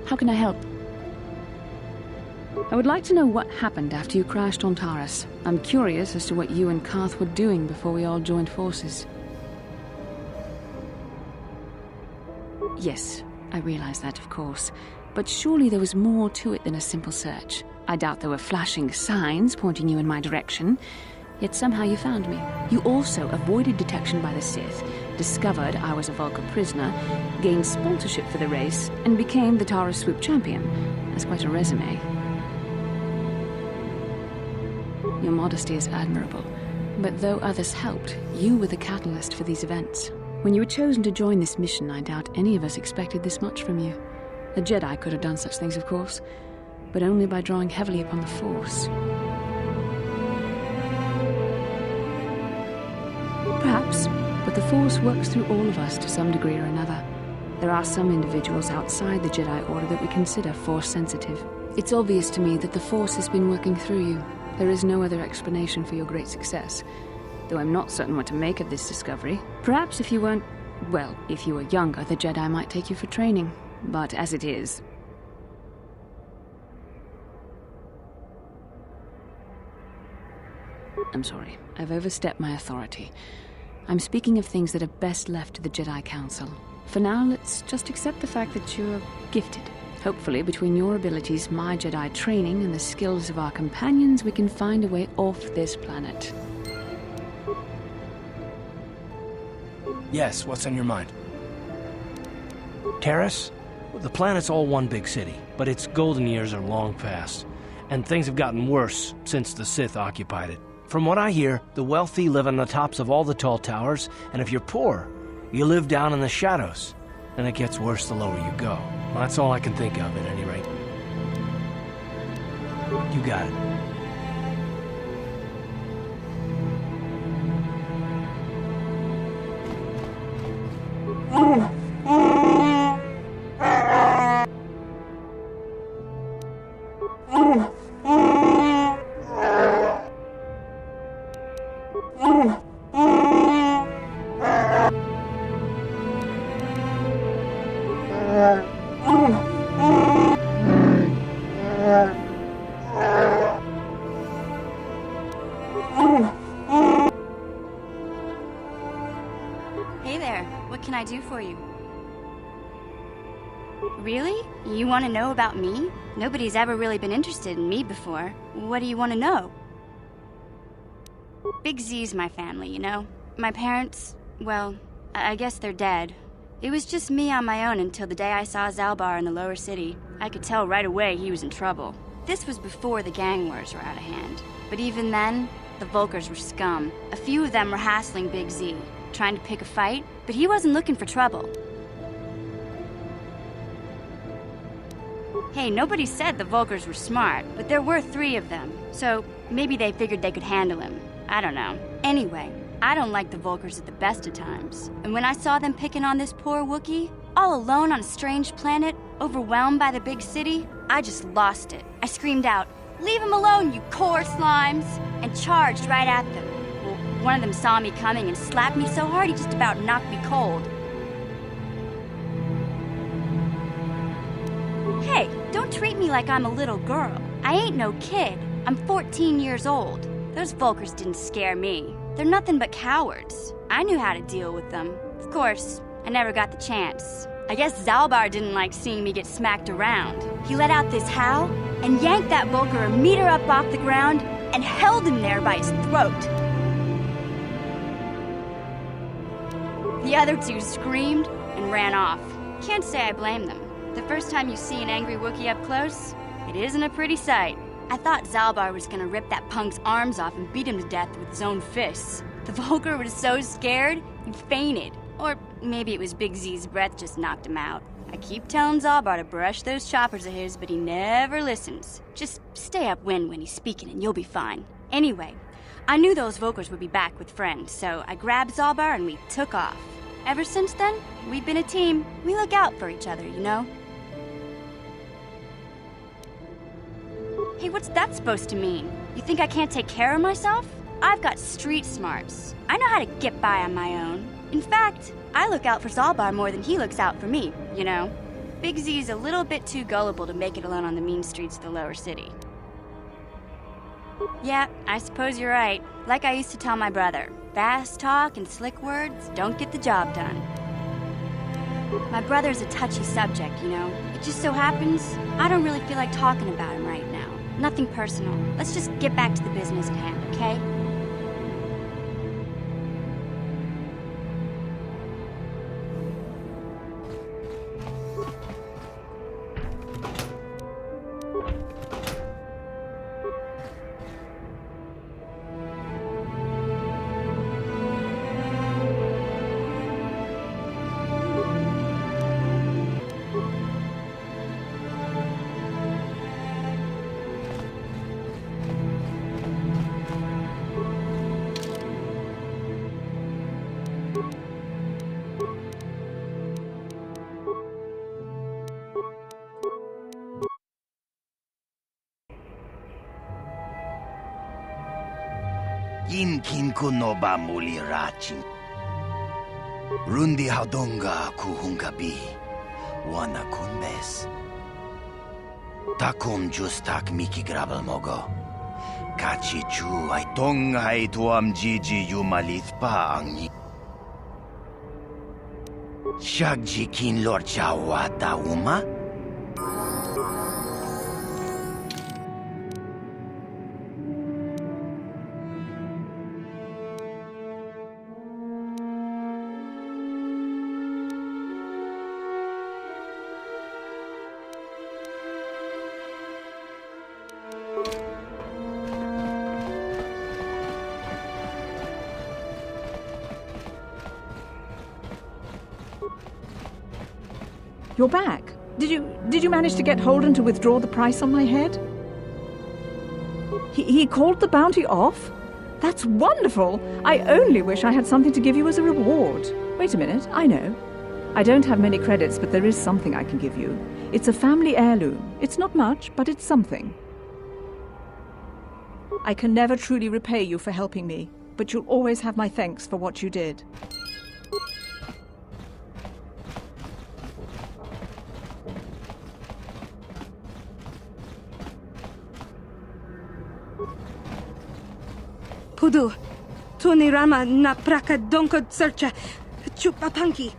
How can I help? I would like to know what happened after you crashed on Taurus. I'm curious as to what you and Karth were doing before we all joined forces. Yes, I realize that, of course. But surely there was more to it than a simple search. I doubt there were flashing signs pointing you in my direction. Yet somehow you found me. You also avoided detection by the Sith, discovered I was a Vulcan prisoner, gained sponsorship for the race, and became the Taurus Swoop champion. That's quite a resume. Your modesty is admirable. But though others helped, you were the catalyst for these events. When you were chosen to join this mission, I doubt any of us expected this much from you. A Jedi could have done such things, of course, but only by drawing heavily upon the Force. Perhaps, but the Force works through all of us to some degree or another. There are some individuals outside the Jedi Order that we consider Force-sensitive. It's obvious to me that the Force has been working through you. There is no other explanation for your great success, though I'm not certain what to make of this discovery. Perhaps if you weren't... well, if you were younger, the Jedi might take you for training. But as it is... I'm sorry. I've overstepped my authority. I'm speaking of things that are best left to the Jedi Council. For now, let's just accept the fact that you're gifted. Hopefully, between your abilities, my Jedi training, and the skills of our companions, we can find a way off this planet. Yes, what's on your mind? Taurus? The planet's all one big city, but its golden years are long past, and things have gotten worse since the Sith occupied it. From what I hear, the wealthy live on the tops of all the tall towers, and if you're poor, you live down in the shadows. And it gets worse the lower you go. Well, that's all I can think of, at any rate. You got it. Hey there, what can I do for you? Really? You want to know about me? Nobody's ever really been interested in me before. What do you want to know? Big Z's my family, you know? My parents, well, I guess they're dead. It was just me on my own until the day I saw Zalbar in the lower city. I could tell right away he was in trouble. This was before the gang wars were out of hand. But even then, the Vulkars were scum. A few of them were hassling Big Z, trying to pick a fight, but he wasn't looking for trouble. Hey, nobody said the Vulkars were smart, but there were 3 of them, so maybe they figured they could handle him. I don't know. Anyway, I don't like the Vulkars at the best of times. And when I saw them picking on this poor Wookiee, all alone on a strange planet, overwhelmed by the big city, I just lost it. I screamed out, "Leave him alone, you core slimes!" and charged right at them. Well, one of them saw me coming and slapped me so hard he just about knocked me cold. Hey, don't treat me like I'm a little girl. I ain't no kid. I'm 14 years old. Those Vulkars didn't scare me. They're nothing but cowards. I knew how to deal with them. Of course, I never got the chance. I guess Zalbar didn't like seeing me get smacked around. He let out this howl and yanked that Vulkar a meter up off the ground and held him there by his throat. The other 2 screamed and ran off. Can't say I blame them. The first time you see an angry Wookiee up close, it isn't a pretty sight. I thought Zalbar was gonna rip that punk's arms off and beat him to death with his own fists. The Vulkar was so scared, he fainted. Or maybe it was Big Z's breath just knocked him out. I keep telling Zalbar to brush those choppers of his, but he never listens. Just stay upwind when he's speaking and you'll be fine. Anyway, I knew those Vulkars would be back with friends, so I grabbed Zalbar and we took off. Ever since then, we've been a team. We look out for each other, you know? Hey, what's that supposed to mean? You think I can't take care of myself? I've got street smarts. I know how to get by on my own. In fact, I look out for Zalbar more than he looks out for me, you know? Big Z's a little bit too gullible to make it alone on the mean streets of the lower city. Yeah, I suppose you're right. Like I used to tell my brother, fast talk and slick words don't get the job done. My brother's a touchy subject, you know. It just so happens I don't really feel like talking about him right now. Nothing personal. Let's just get back to the business at hand, okay? Inkin kunoba muli rachin. Rundi haudonga kuhungabi. Wana kunbes. Takum justak miki grabel mogo. Kachi chu ay tong ay tuam jiji yumalith pa ang Shagji kin lord chawata uma? You're back. Did you manage to get Holden to withdraw the price on my head? He called the bounty off? That's wonderful! I only wish I had something to give you as a reward. Wait a minute, I know. I don't have many credits, but there is something I can give you. It's a family heirloom. It's not much, but it's something. I can never truly repay you for helping me, but you'll always have my thanks for what you did. Pudu, Tony Rama na praka donko searcha chupapanki.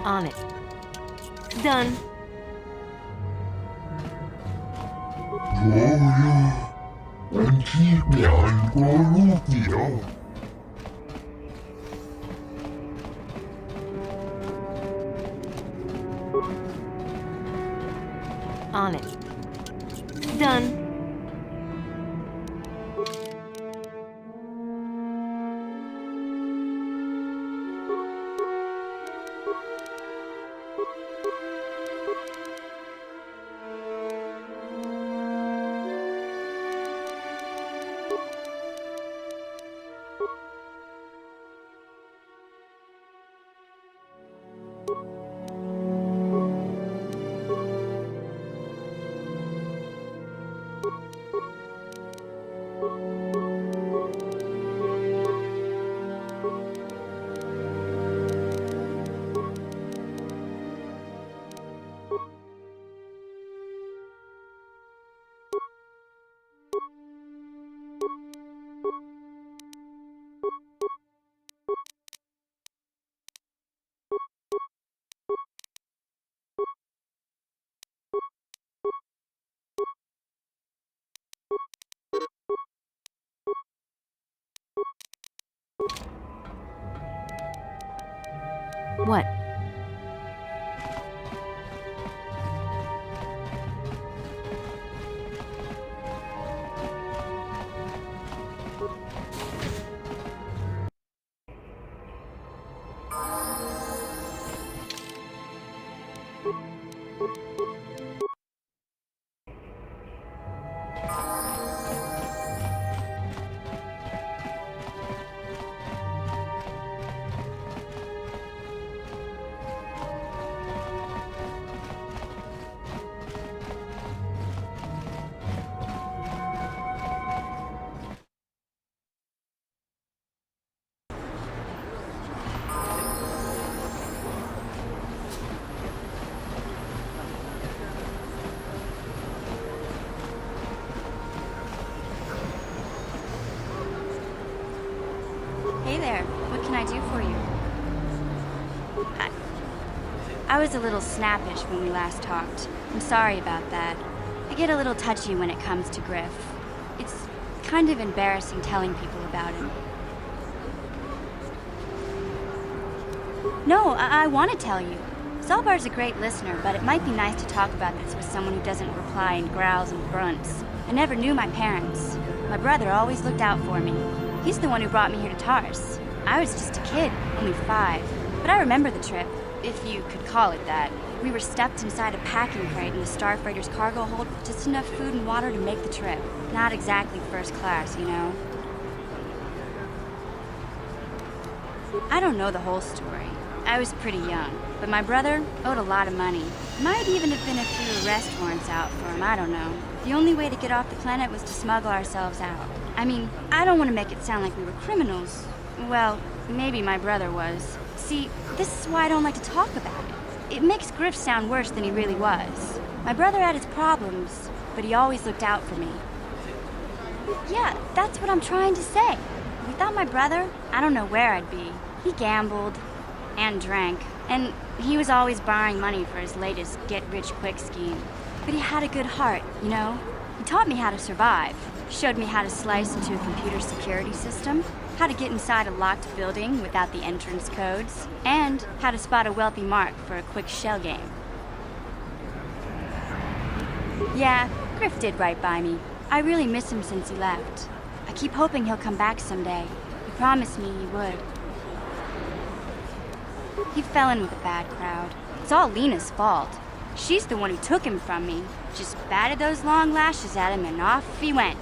On it. Done. And keep me on Gorukio. On it. Done. What? I was a little snappish when we last talked. I'm sorry about that. I get a little touchy when it comes to Griff. It's kind of embarrassing telling people about him. No, I want to tell you. Zalbar's a great listener, but it might be nice to talk about this with someone who doesn't reply in growls and grunts. I never knew my parents. My brother always looked out for me. He's the one who brought me here to Tars. I was just a kid, only 5. But I remember the trip, if you could call it that. We were stuffed inside a packing crate in the Starfreighter's cargo hold with just enough food and water to make the trip. Not exactly first class, you know. I don't know the whole story. I was pretty young, but my brother owed a lot of money. Might even have been a few arrest warrants out for him, I don't know. The only way to get off the planet was to smuggle ourselves out. I mean, I don't want to make it sound like we were criminals. Well, maybe my brother was. See, this is why I don't like to talk about it. It makes Griff sound worse than he really was. My brother had his problems, but he always looked out for me. Yeah, that's what I'm trying to say. Without my brother, I don't know where I'd be. He gambled and drank, and he was always borrowing money for his latest get-rich-quick scheme. But he had a good heart, you know? He taught me how to survive, showed me how to slice into a computer security system, how to get inside a locked building without the entrance codes, and how to spot a wealthy mark for a quick shell game. Yeah, Griff did right by me. I really miss him since he left. I keep hoping he'll come back someday. He promised me he would. He fell in with a bad crowd. It's all Lena's fault. She's the one who took him from me. Just batted those long lashes at him and off he went.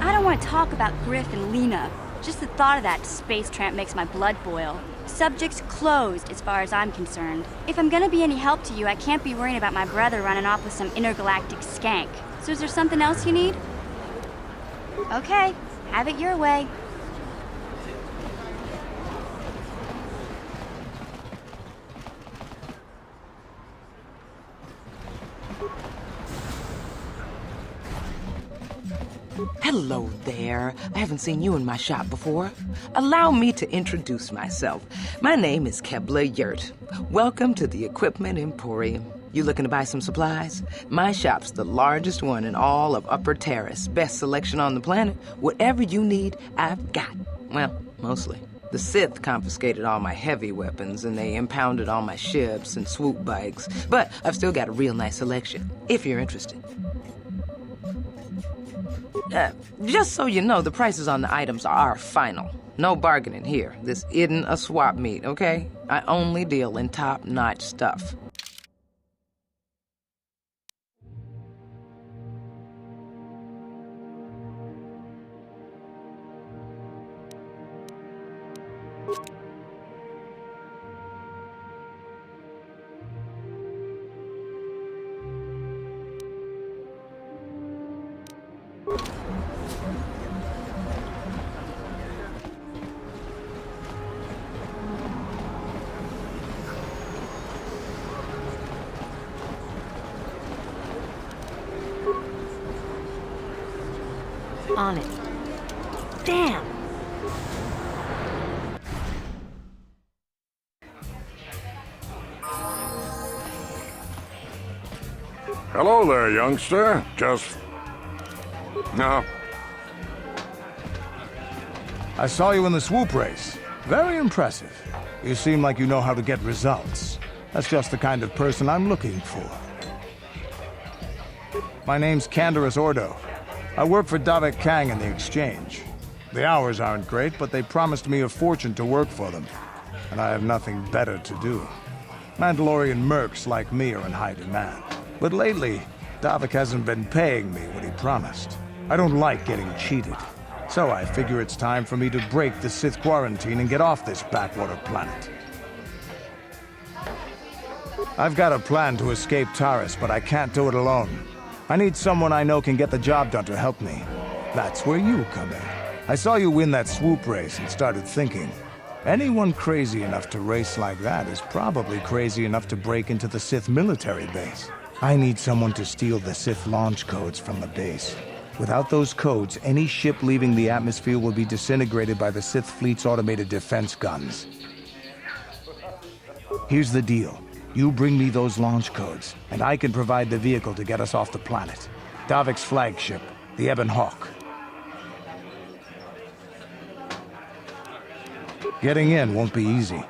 I don't want to talk about Griff and Lena. Just the thought of that space tramp makes my blood boil. Subject's closed as far as I'm concerned. If I'm gonna be any help to you, I can't be worrying about my brother running off with some intergalactic skank. So is there something else you need? Okay, have it your way. Hello there. I haven't seen you in my shop before. Allow me to introduce myself. My name is Kebla Yurt. Welcome to the Equipment Emporium. You looking to buy some supplies? My shop's the largest one in all of Upper Terrace. Best selection on the planet. Whatever you need, I've got. Well, mostly. The Sith confiscated all my heavy weapons, and they impounded all my ships and swoop bikes. But I've still got a real nice selection, if you're interested. Just so you know, the prices on the items are final. No bargaining here. This isn't a swap meet, okay? I only deal in top-notch stuff. On it. Damn! Hello there, youngster. No. I saw you in the swoop race. Very impressive. You seem like you know how to get results. That's just the kind of person I'm looking for. My name's Canderous Ordo. I work for Davik Kang in the Exchange. The hours aren't great, but they promised me a fortune to work for them. And I have nothing better to do. Mandalorian mercs like me are in high demand. But lately, Davik hasn't been paying me what he promised. I don't like getting cheated. So I figure it's time for me to break the Sith quarantine and get off this backwater planet. I've got a plan to escape Taris, but I can't do it alone. I need someone I know can get the job done to help me. That's where you come in. I saw you win that swoop race and started thinking, anyone crazy enough to race like that is probably crazy enough to break into the Sith military base. I need someone to steal the Sith launch codes from the base. Without those codes, any ship leaving the atmosphere will be disintegrated by the Sith fleet's automated defense guns. Here's the deal. You bring me those launch codes, and I can provide the vehicle to get us off the planet. Davik's flagship, the Ebon Hawk. Getting in won't be easy.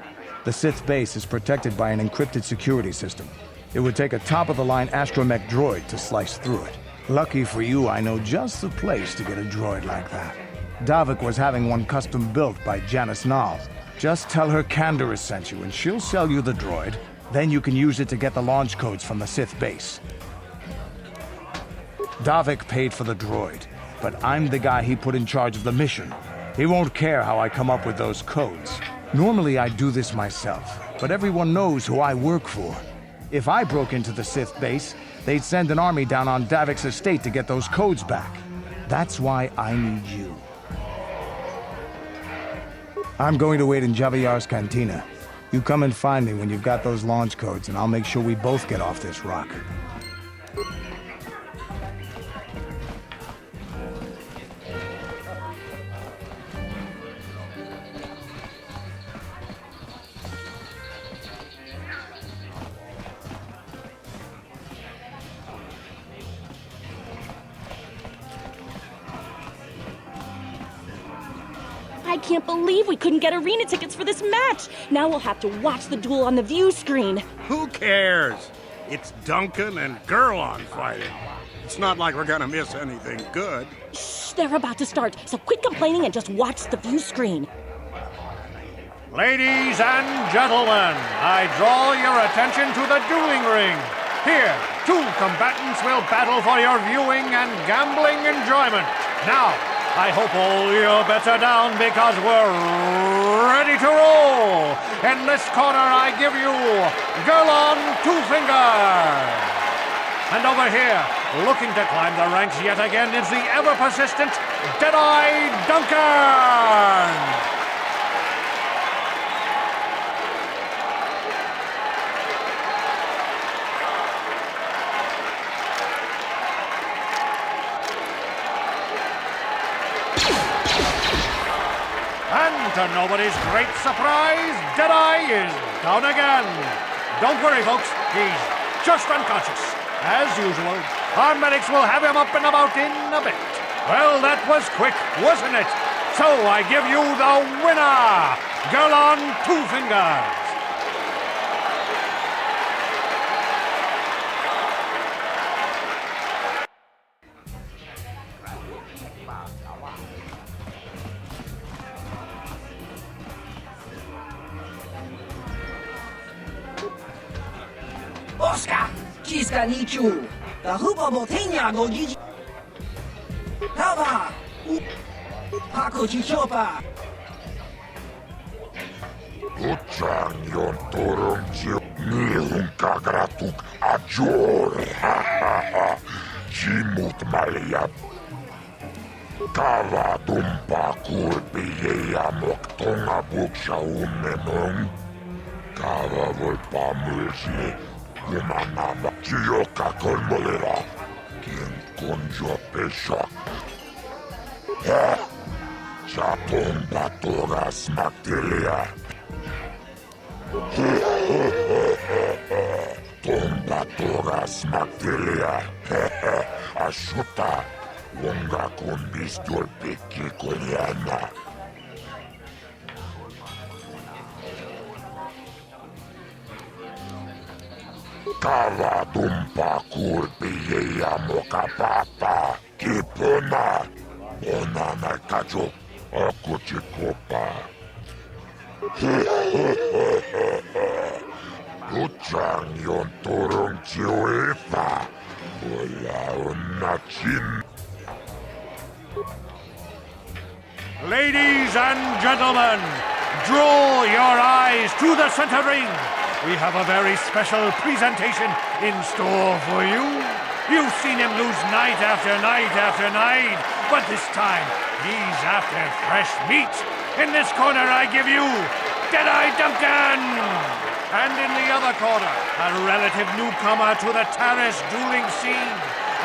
The Sith base is protected by an encrypted security system. It would take a top-of-the-line astromech droid to slice through it. Lucky for you, I know just the place to get a droid like that. Davik was having one custom built by Janice Nall. Just tell her Canderous sent you, and she'll sell you the droid. Then you can use it to get the launch codes from the Sith base. Davik paid for the droid, but I'm the guy he put in charge of the mission. He won't care how I come up with those codes. Normally I'd do this myself, but everyone knows who I work for. If I broke into the Sith base, they'd send an army down on Davik's estate to get those codes back. That's why I need you. I'm going to wait in Javier's cantina. You come and find me when you've got those launch codes, and I'll make sure we both get off this rock. I can't believe we couldn't get arena tickets for this match. Now we'll have to watch the duel on the view screen. Who cares? It's Duncan and Gurlon fighting. It's not like we're gonna miss anything good. Shh, they're about to start, so quit complaining and just watch the view screen. Ladies and gentlemen, I draw your attention to the dueling ring. Here, two combatants will battle for your viewing and gambling enjoyment. Now, I hope all your bets are down because we're ready to roll. In this corner, I give you Gurlon Two Fingers. And over here, looking to climb the ranks yet again, is the ever-persistent Deadeye Duncan. And to nobody's great surprise, Deadeye is down again. Don't worry, folks. He's just unconscious. As usual, our medics will have him up and about in a bit. Well, that was quick, wasn't it? So I give you the winner, Gurlon Two Fingers. Oscar, Kiska Nichu, the Hoopa Botania go Gigi. Hava, Hakuchi Chopa. Utsang yon turun jiu nihun kagratuk ajor. Jimut malia. Kava tumpa kulpi ja moktonga buksha unnemung. Kava voi pamylsni. Kumanama Chiyoka Kolmolera Kien Konjo Peshak Chapon Batoras Mactelia Tombatoras Mactelia Ashuta Wonga Kondistor Peki Koreana Kava tumpa kurpi ja mokapata kipuna Onana kajo akuchikopa Utsang yon turun chiuifa Wala unachin. Ladies and gentlemen, draw your eyes to the center ring. We have a very special presentation in store for you. You've seen him lose night after night after night, but this time he's after fresh meat. In this corner I give you Deadeye Duncan! And in the other corner, a relative newcomer to the Taris dueling scene,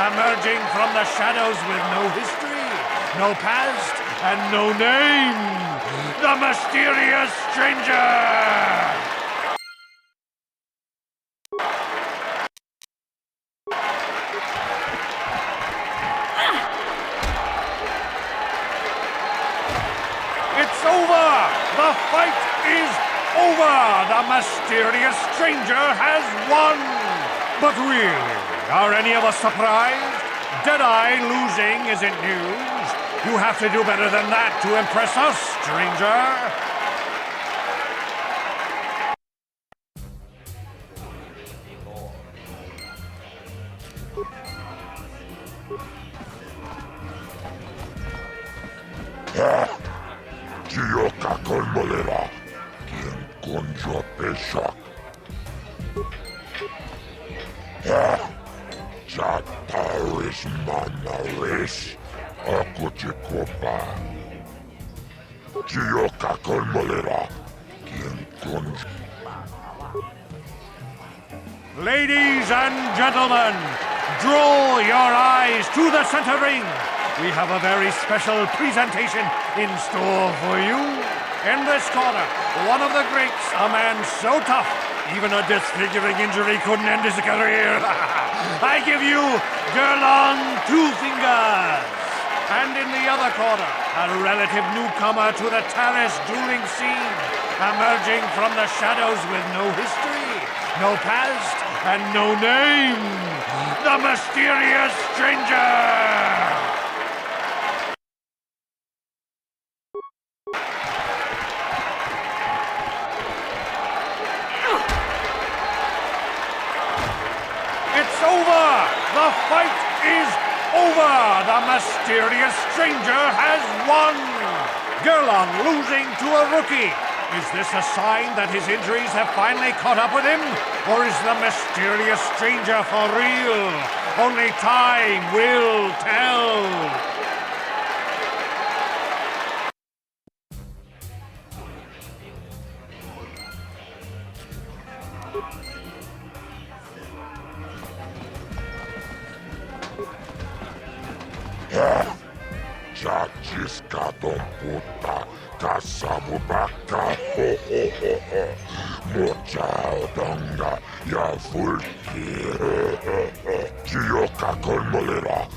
emerging from the shadows with no history, no past, and no name, the mysterious stranger! the mysterious stranger has won! But really, are any of us surprised? Deadeye losing isn't news. You have to do better than that to impress us, stranger. Gioca con molera, quien conjo peshak. Jataris manaris, aku cikopa. Gioca con molera, quien conjo. Ladies and gentlemen, draw your eyes to the center ring. We have a very special presentation in store for you. In this corner, one of the greats, a man so tough, even a disfiguring injury couldn't end his career. I give you Gerlon Two Fingers. And in the other corner, a relative newcomer to the Taris dueling scene, emerging from the shadows with no history, no past, and no name, the mysterious stranger! It's over! The fight is over! The mysterious stranger has won! Gerlon losing to a rookie. Is this a sign that his injuries have finally caught up with him? Or is the mysterious stranger for real? Only time will tell! Jajiska don puta, kasabu baka, ho ho ho ho. Mochao donga, ya fulki, Gioca con molera,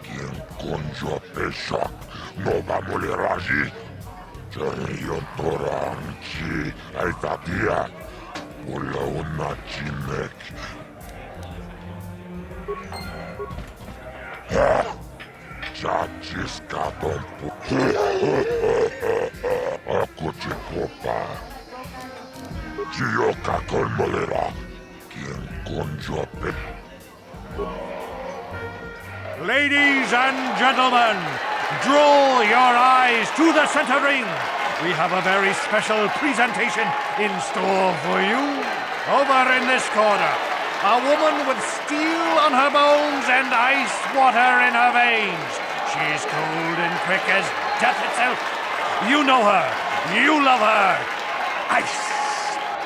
quien conjo peshak, no va moleraji. Jarion toranchi, aitatia, pula una chimek. Jajiska don puta, aku cikopa. Gioca con molera, quien conjo peshak. Ladies and gentlemen, draw your eyes to the center ring. We have a very special presentation in store for you. Over in this corner, a woman with steel on her bones and ice water in her veins. She's cold and quick as death itself. You know her. You love her. Ice.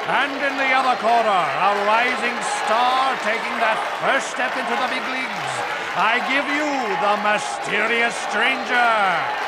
And in the other corner, a rising star taking that first step into the big leagues. I give you the mysterious stranger.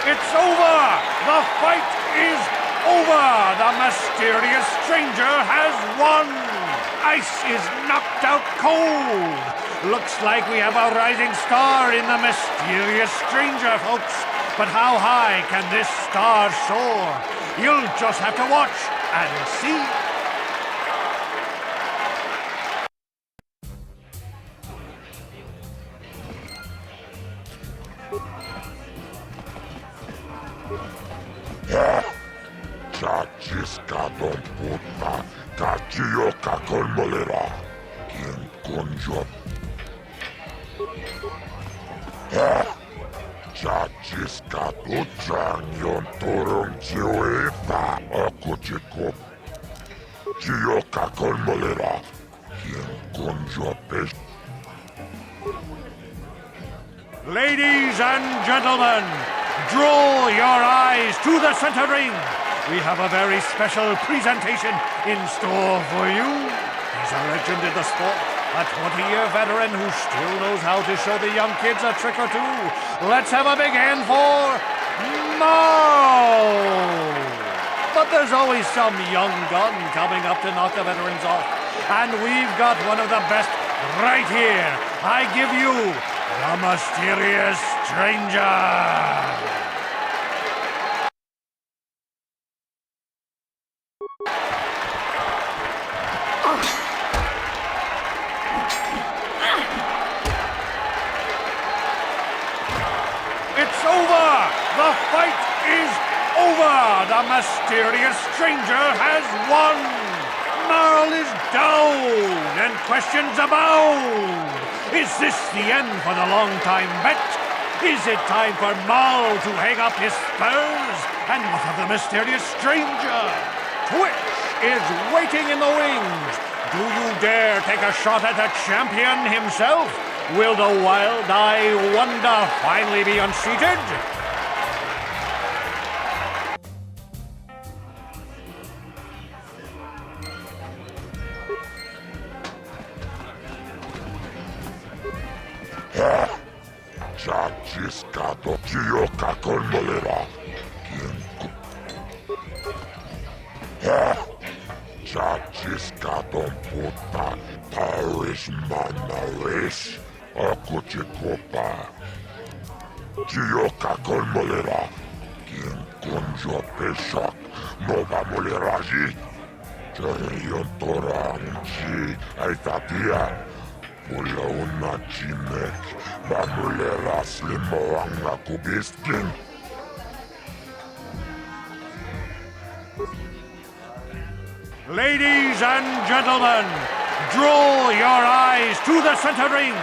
It's over! The fight is over! The mysterious stranger has won! Ice is knocked out cold! Looks like we have a rising star in the mysterious stranger, folks. But how high can this star soar? You'll just have to watch and see. Jajiska don puta, Gioca con molera, quien conjo. Jajiska do janyon torong jiwefa, aku cikopa. Gioca con molera, quien conjo peshak. Ladies and gentlemen, draw your eyes to the center ring. We have a very special presentation in store for you. He's a legend in the sport, a 20-year veteran who still knows how to show the young kids a trick or two. Let's have a big hand for Mo! But there's always some young gun coming up to knock the veterans off. And we've got one of the best right here. I give you the Mysterious Stranger. It's over! The fight is over! The Mysterious Stranger has won! Marl is down, and questions abound! Is this the end for the long-time bet? Is it time for Marl to hang up his spurs? And what of the Mysterious Stranger? Twitch is waiting in the wings! Do you dare take a shot at the champion himself? Will the wild-eye wonder finally be unseated? Chaciscato Chioca Colmolera. Chaciscato puta Taris Manaris. Akuchikopa. Chioca Colmolera. Quien conjo pesak nova moleraji. Charion toranji aitatia. Pula una chimek. Mamulera slimoanga kubiskin. Ladies and gentlemen, draw your eyes to the center ring.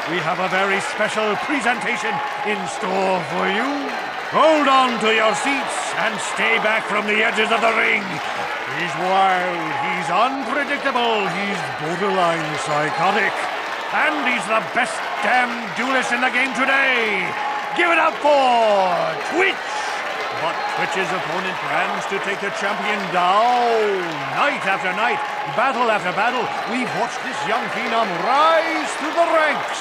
We have a very special presentation in store for you. Hold on to your seats and stay back from the edges of the ring. He's wild, he's unpredictable, he's borderline psychotic. And he's the best damn duelist in the game today. Give it up for Twitch! But Twitch's opponent plans to take the champion down. Night after night, battle after battle, we've watched this young phenom rise through the ranks.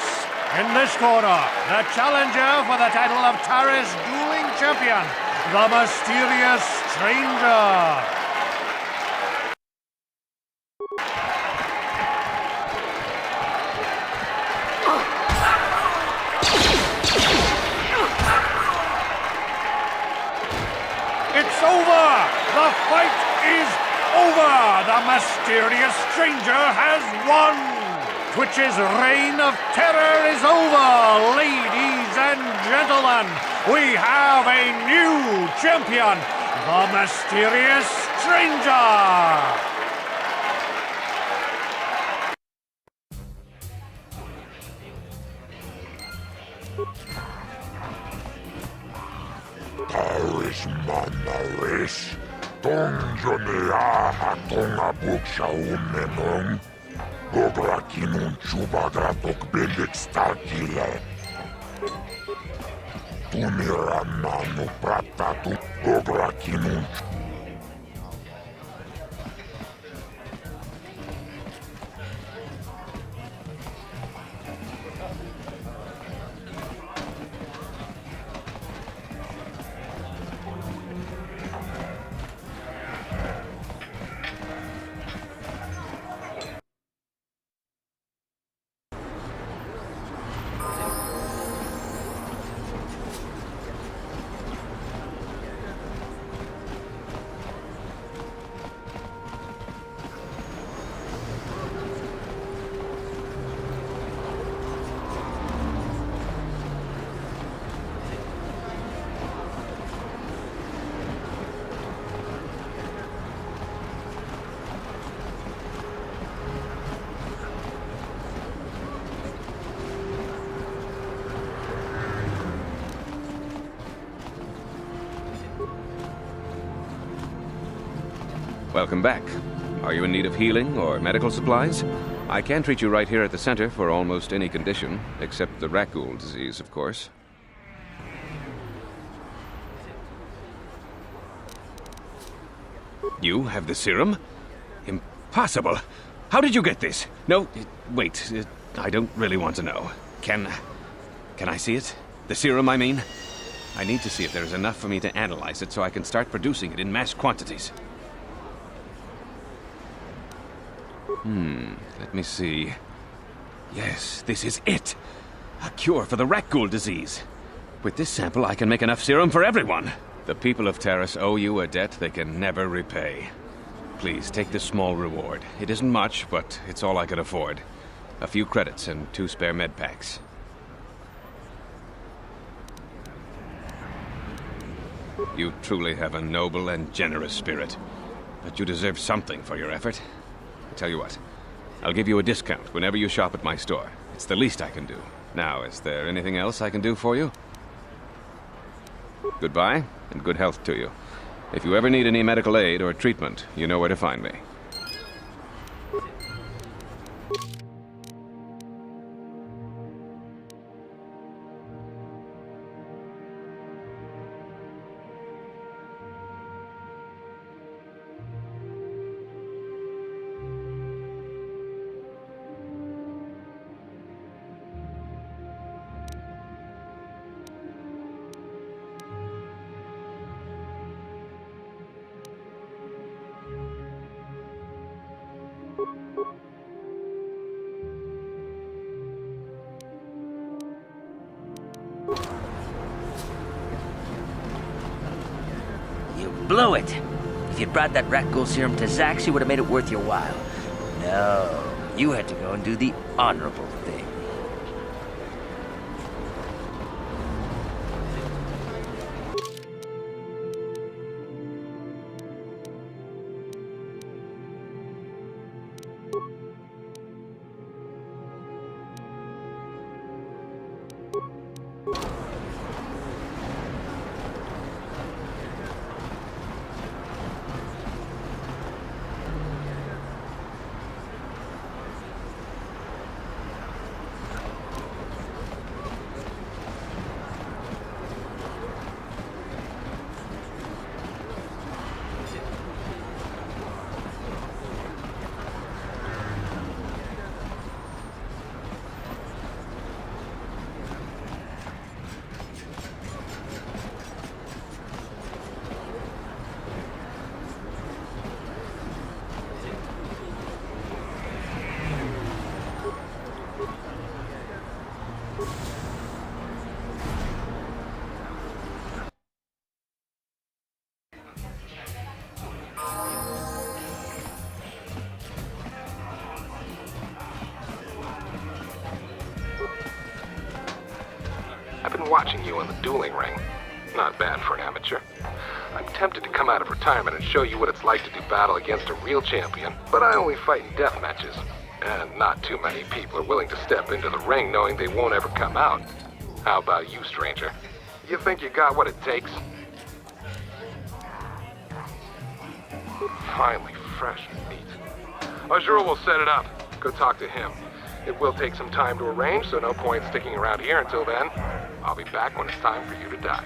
In this corner, the challenger for the title of Taris Dueling Champion, the Mysterious Stranger. It's over! The fight is over! The Mysterious Stranger has won! Twitch's reign of terror is over! Ladies and gentlemen, we have a new champion! The Mysterious Stranger! Taris Manaris. Tonjonea Tonga Buksha Umenong. Bograkinun Chubagratok Belik Stakile. Tuniramanu Pratatu Bograkinun. Welcome back. Are you in need of healing or medical supplies? I can treat you right here at the center for almost any condition, except the Rakul disease, of course. You have the serum? Impossible! How did you get this? No, wait, I don't really want to know. Can I see it? The serum, I mean? I need to see if there's enough for me to analyze it so I can start producing it in mass quantities. Let me see. Yes, this is it. A cure for the rat ghoul disease. With this sample, I can make enough serum for everyone. The people of Terrace owe you a debt they can never repay. Please, take this small reward. It isn't much, but it's all I could afford. A few credits and 2 spare med packs. You truly have a noble and generous spirit. But you deserve something for your effort. I tell you what, I'll give you a discount whenever you shop at my store. It's the least I can do. Now, is there anything else I can do for you? Goodbye, and good health to you. If you ever need any medical aid or treatment, you know where to find me. You blew it. If you'd brought that rat ghoul serum to Zax, you would have made it worth your while. No, you had to go and do the honorable thing. I've been watching you in the dueling ring. Not bad for an amateur. I'm tempted to come out of retirement and show you what it's like to do battle against a real champion, but I only fight in death matches. And not too many people are willing to step into the ring knowing they won't ever come out. How about you, stranger? You think you got what it takes? Finally, fresh meat. Azura will set it up. Go talk to him. It will take some time to arrange, so no point sticking around here until then. I'll be back when it's time for you to die.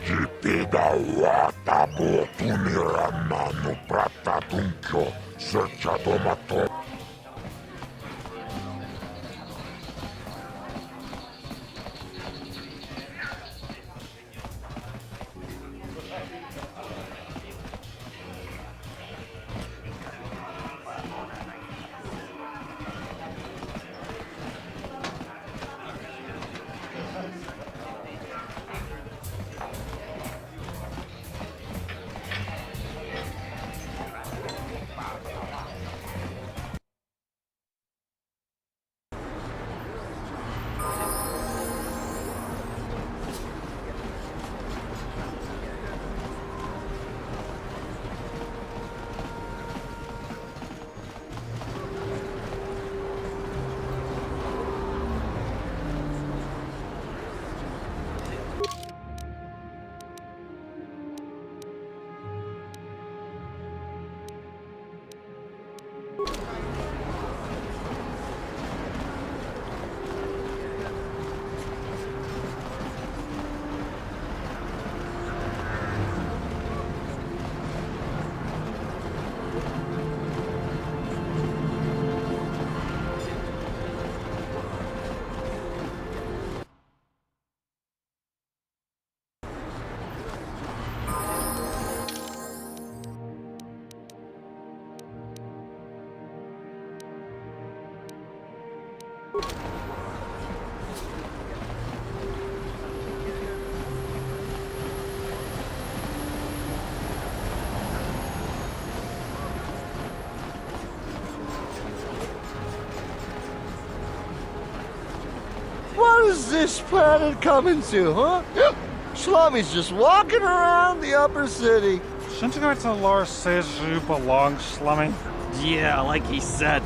Jipida tabo tunirana no prata tuncho searcha tomato. Who's this planet coming to, huh? Shlommy's just walking around the upper city. Shouldn't the lore says you belong, Slummy? Yeah, like he said.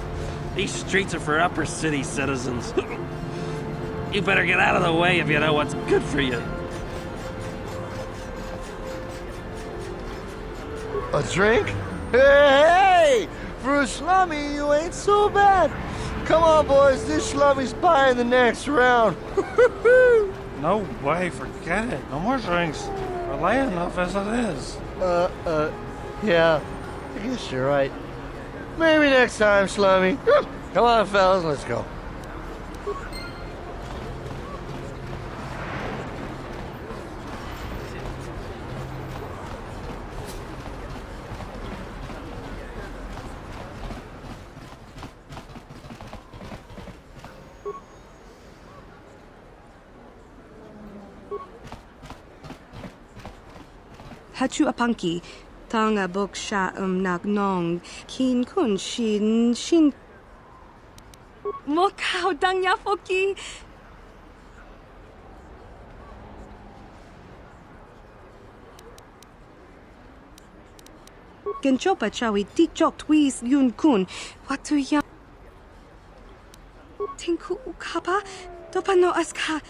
These streets are for upper city citizens. You better get out of the way if you know what's good for you. A drink? Hey! For a Shlummy, you ain't so bad. Come on, boys, this Shlummy's buying the next round. No way, forget it. No more drinks. We're late enough as it is. Yeah, I guess you're right. Maybe next time, Slummy. Come on, fellas, let's go. Hachu apanki, tanga bok sha nak nong, kin kun shin. Mokau dang ya foki. Genchopa chawi tikchok twis yun kun, watu ya. Tinku ukapa, dopano aska.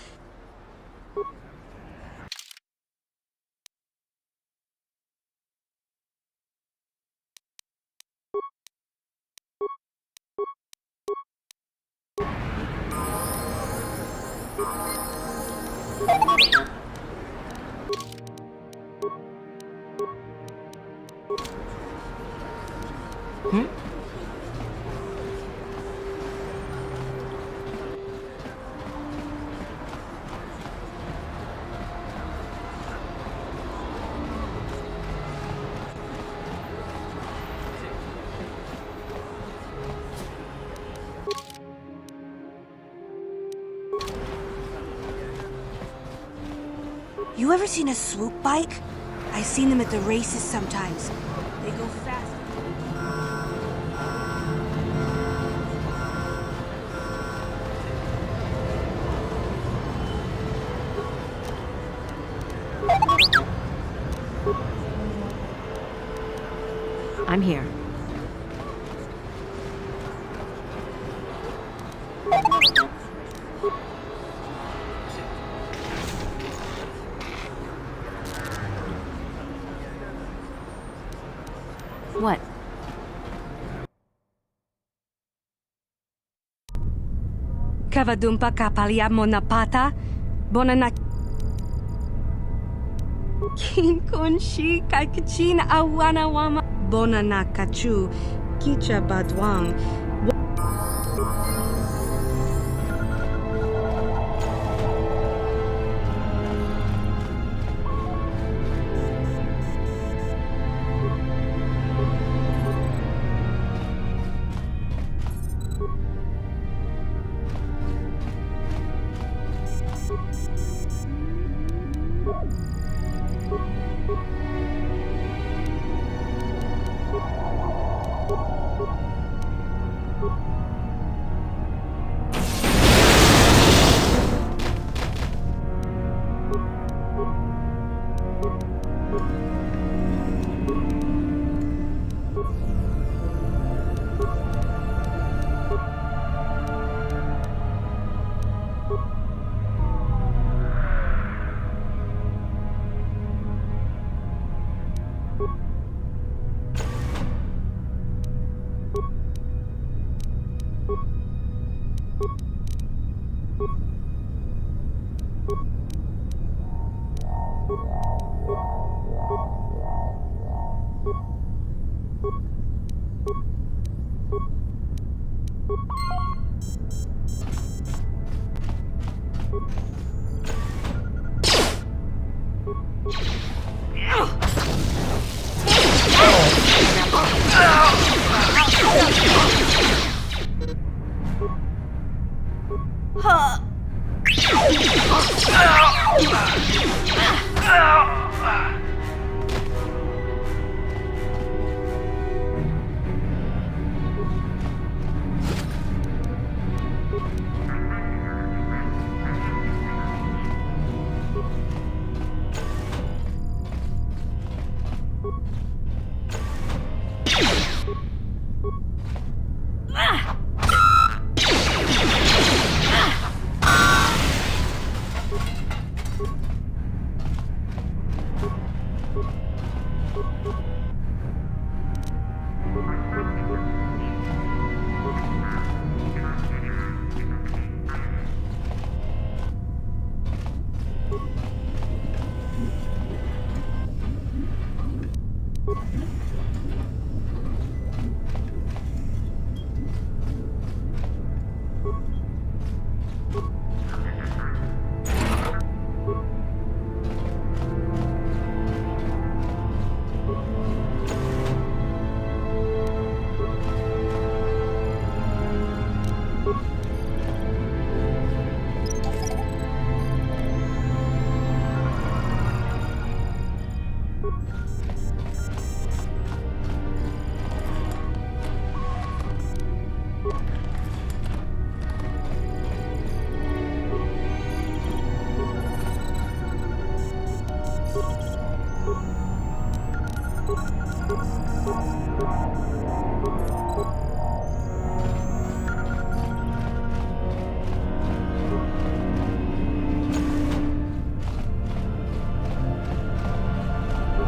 You ever seen a swoop bike? I've seen them at the races sometimes. They go fast. I'm here. What? Kavadumpa kapalia monapata, bonana. Kin kun shi kaikachin awana wama. Bonana kachu, kicha badwang.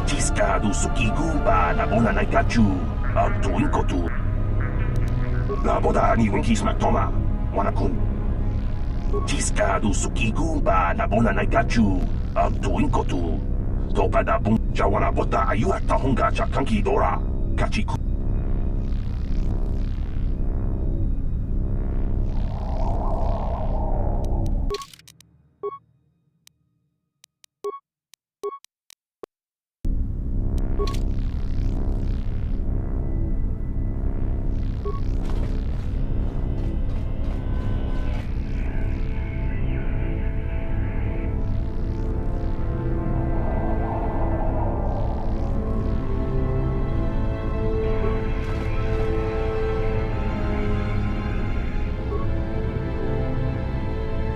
Tiskadu sukigumba na bona naikachu ag tuinkotu. La boda ni winkisma toma wanakun. Tiskadu sukigumba na bona naikachu ag tuinkotu. Topada bun jawana bota ayuha tahunga chakanki dora kachiku.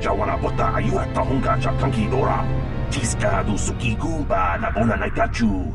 Jawana bota ayuha tahunga chakanki dora. Tiskadu sukigumba na bona naikachu.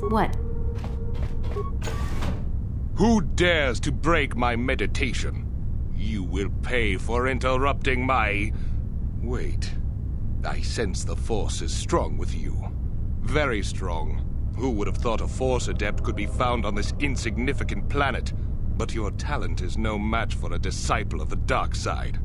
What? Who dares to break my meditation? You will pay for interrupting my... Wait. I sense the Force is strong with you. Very strong. Who would have thought a Force adept could be found on this insignificant planet? But your talent is no match for a disciple of the dark side.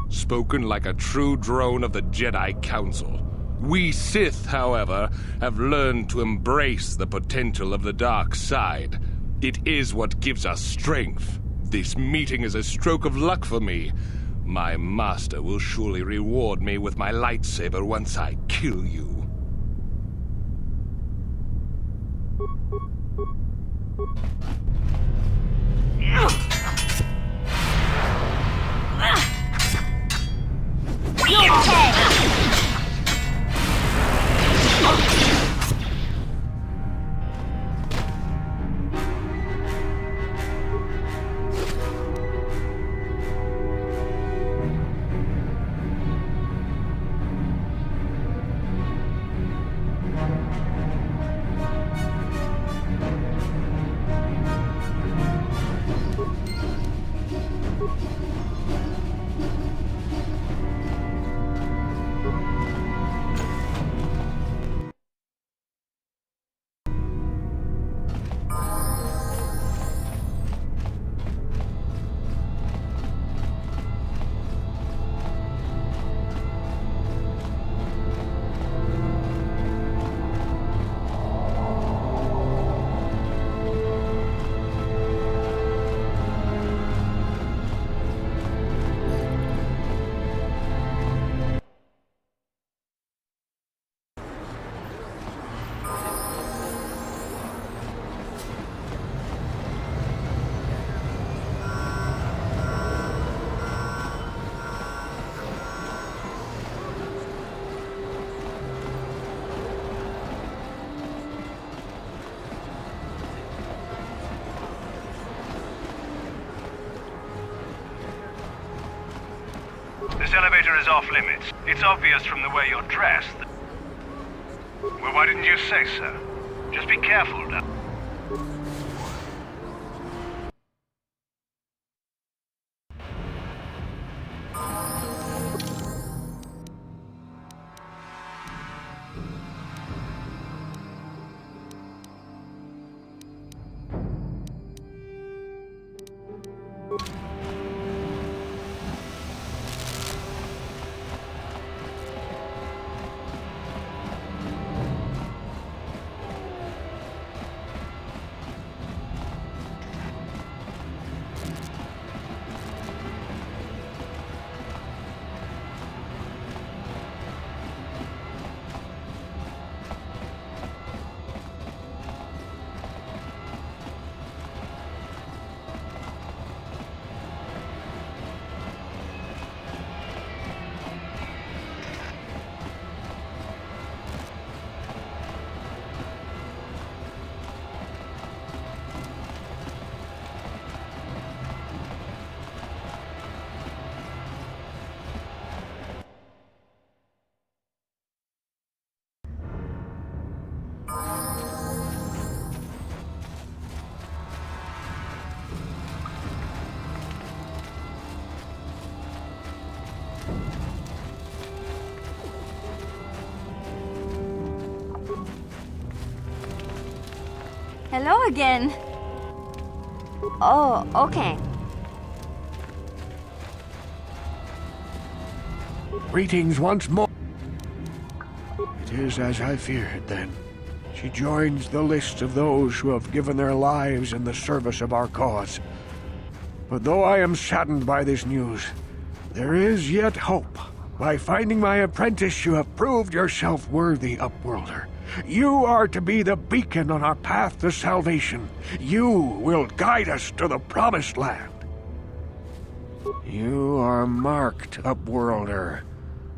Spoken like a true drone of the Jedi Council. We Sith, however, have learned to embrace the potential of the dark side. It is what gives us strength. This meeting is a stroke of luck for me. My master will surely reward me with my lightsaber once I kill you. This elevator is off limits. It's obvious from the way you're dressed. Well, why didn't you say so? Just be careful now. Hello again. Oh, okay. Greetings once more. It is as I feared, then. She joins the list of those who have given their lives in the service of our cause. But though I am saddened by this news, there is yet hope. By finding my apprentice, you have proved yourself worthy, Upworlder. You are to be the beacon on our path to salvation. You will guide us to the Promised Land. You are marked, Upworlder.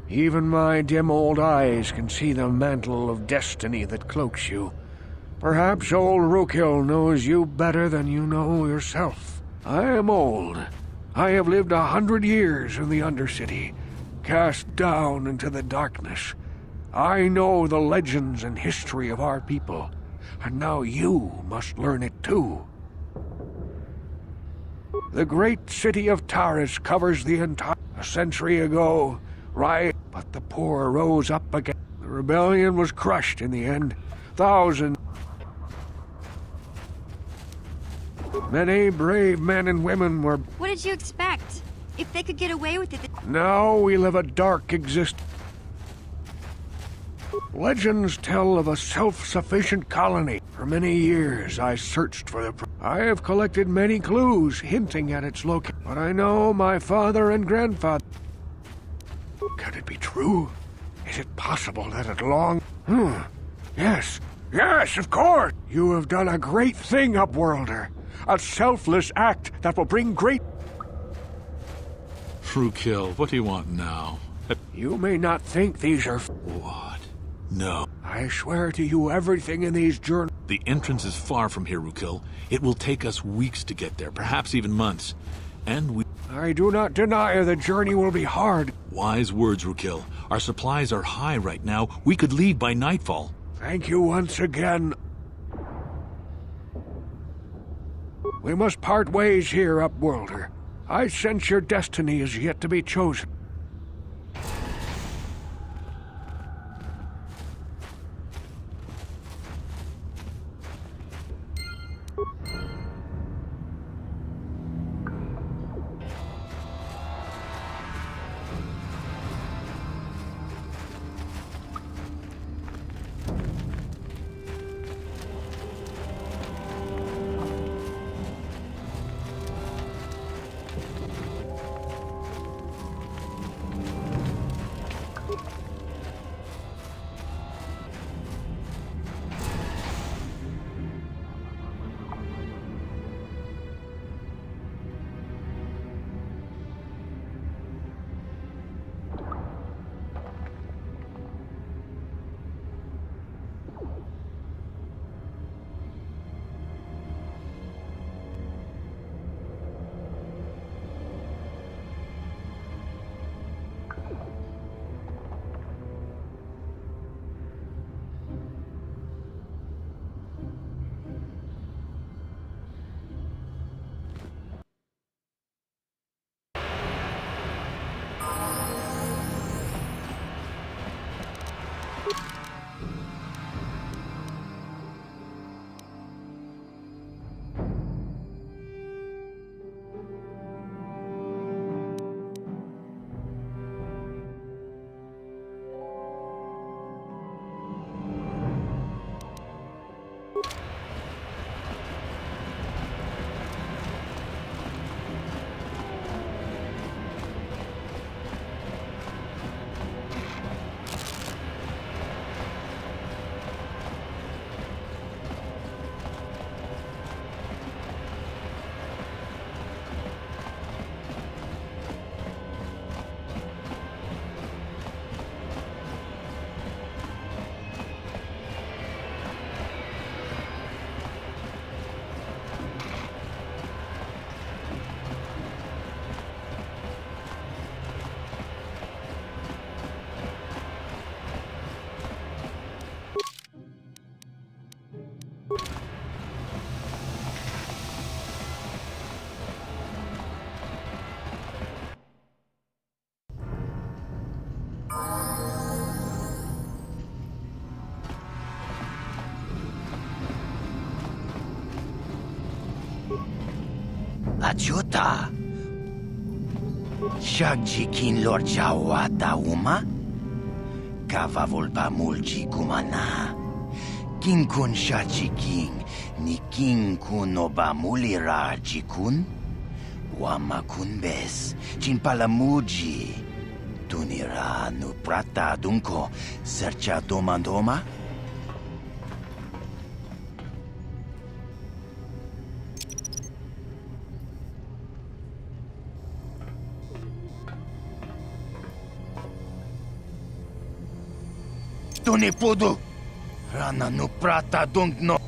Even my dim old eyes can see the mantle of destiny that cloaks you. Perhaps old Rookhill knows you better than you know yourself. I am old. I have lived 100 years in the Undercity, cast down into the darkness. I know the legends and history of our people, and now you must learn it too. The great city of Taris covers the entire... A century ago, right, but the poor rose up again. The rebellion was crushed in the end. Thousands... Many brave men and women were... What did you expect? If they could get away with it... Now we live a dark existence. Legends tell of a self-sufficient colony. For many years I searched for the... I have collected many clues hinting at its location. But I know my father and grandfather... Could it be true? Is it possible that at long... Yes. Yes, of course! You have done a great thing, Upworlder. A selfless act that will bring great... Rookhill, what do you want now? You may not think these are... What? No. I swear to you everything in these journals... The entrance is far from here, Rookhill. It will take us weeks to get there, perhaps even months. And we... I do not deny the journey will be hard. Wise words, Rookhill. Our supplies are high right now. We could leave by nightfall. Thank you once again. We must part ways here, Upworlder. I sense your destiny is yet to be chosen. Chuta. Shagjikin Lord Jawata Uma. Kavavulpa Mulji Kumana. King kun shachiking ni king kun obamulira jikun. Wamakun bes. Chinpalamuji. Tunira nu prata dunko. Sercha domandoma. Tuni pudu. Rana nu prata dung no.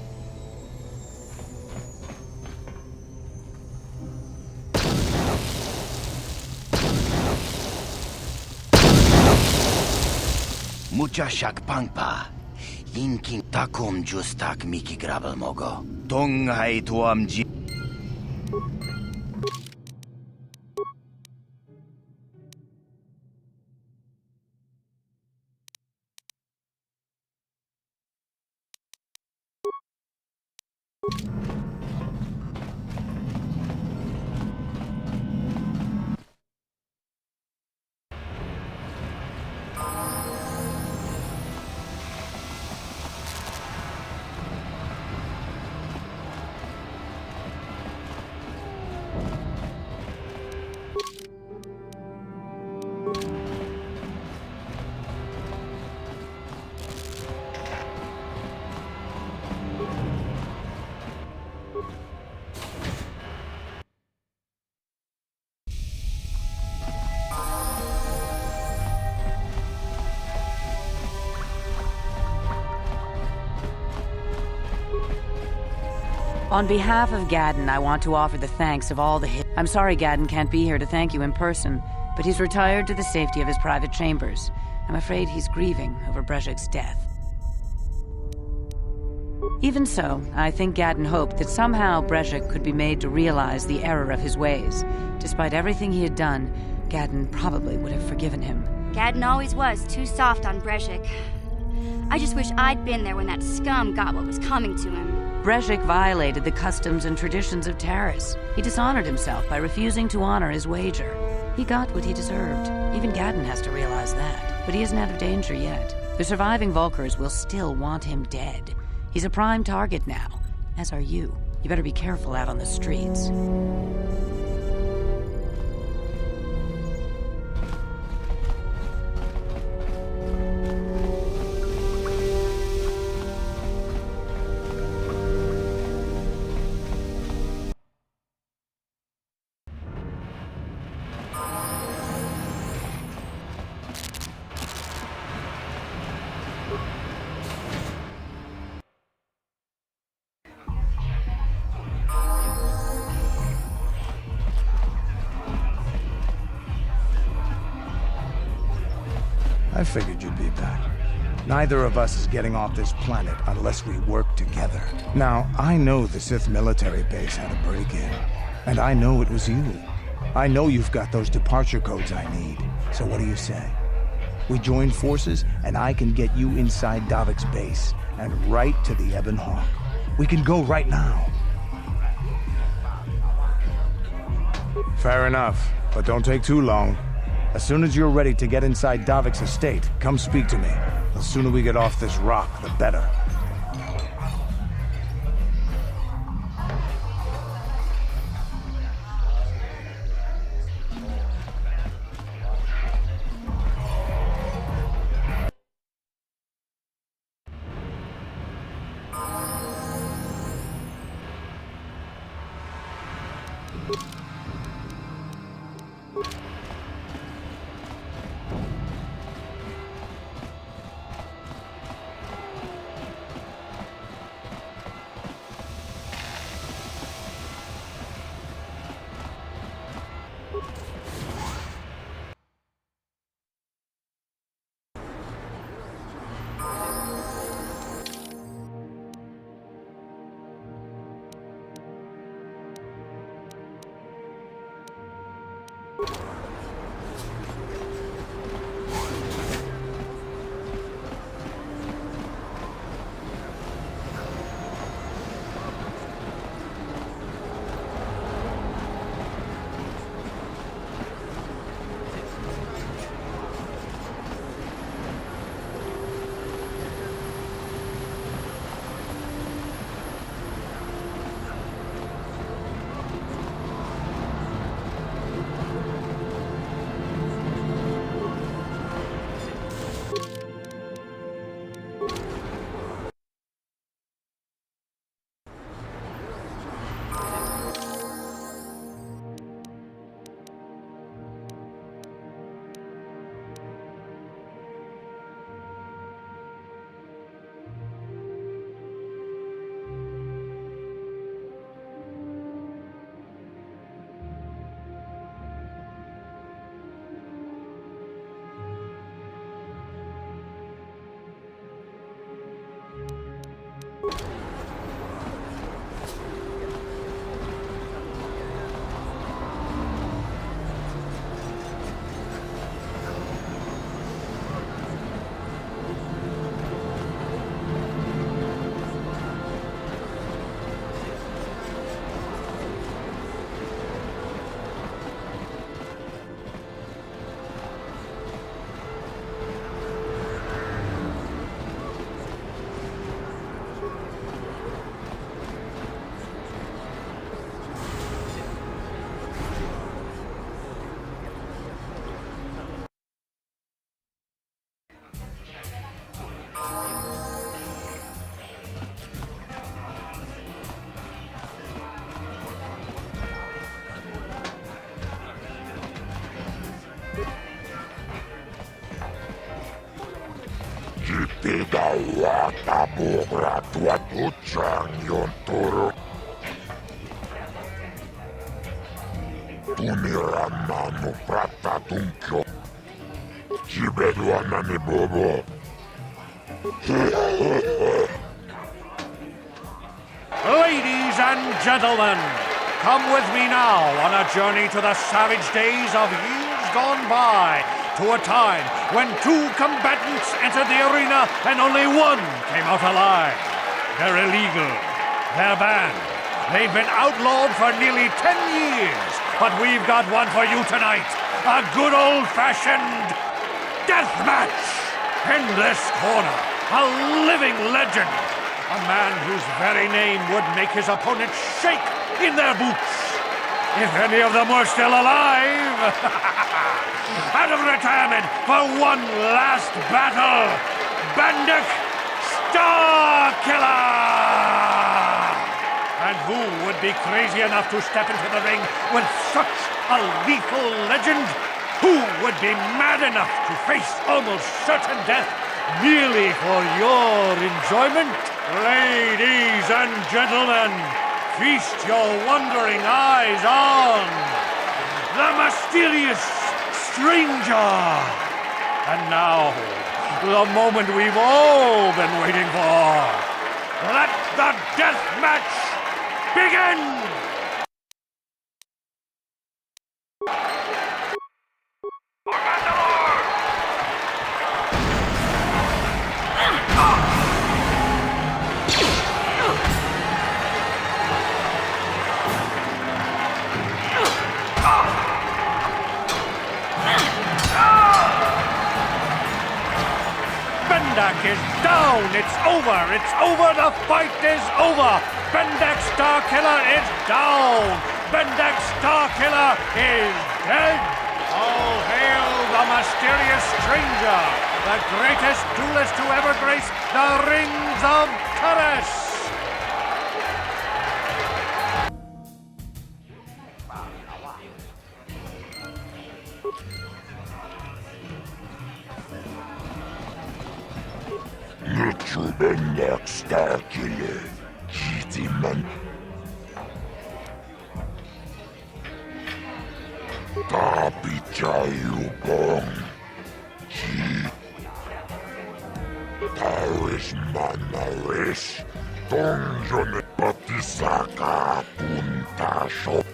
Mucha shak pangpa. Yinking takum justak miki grabel mogo. Tong hai tuam ji. On behalf of Gadden, I want to offer the thanks of all the I'm sorry Gadden can't be here to thank you in person, but he's retired to the safety of his private chambers. I'm afraid he's grieving over Brejik's death. Even so, I think Gadden hoped that somehow Brejik could be made to realize the error of his ways. Despite everything he had done, Gadden probably would have forgiven him. Gadden always was too soft on Brejik. I just wish I'd been there when that scum got what was coming to him. Brejik violated the customs and traditions of Taris. He dishonored himself by refusing to honor his wager. He got what he deserved. Even Gadden has to realize that. But he isn't out of danger yet. The surviving Vulkars will still want him dead. He's a prime target now, as are you. You better be careful out on the streets. I figured you'd be back. Neither of us is getting off this planet unless we work together. Now, I know the Sith military base had a break-in, and I know it was you. I know you've got those departure codes I need, so what do you say? We join forces, and I can get you inside Davik's base, and right to the Ebon Hawk. We can go right now. Fair enough, but don't take too long. As soon as you're ready to get inside Davik's estate, come speak to me. The sooner we get off this rock, the better. Idawata bugra tua tuchang yon toro. Tumiramano prata tunkyo. Chibeduana ni bobo. Ladies and gentlemen, come with me now on a journey to the savage days of years gone by, to a time when two combatants entered the arena and only one came out alive. They're illegal. They're banned. They've been outlawed for nearly 10 years, but we've got one for you tonight. A good old-fashioned death match. In this corner, a living legend. A man whose very name would make his opponents shake in their boots. If any of them were still alive. Out of retirement for one last battle, Banduk Starkiller! And who would be crazy enough to step into the ring with such a lethal legend? Who would be mad enough to face almost certain death merely for your enjoyment? Ladies and gentlemen, feast your wondering eyes on the mysterious stranger. And now, the moment we've all been waiting for. Let the death match begin! Bendak is down! It's over! It's over! The fight is over! Bendak Starkiller is down! Bendak Starkiller is dead! All hail the mysterious stranger! The greatest duelist to ever grace the rings of Taras! Bendak Starkiller, Gitiman. Tapi cayu bong, G. Taris manaris, tongjon patisaka punta shop.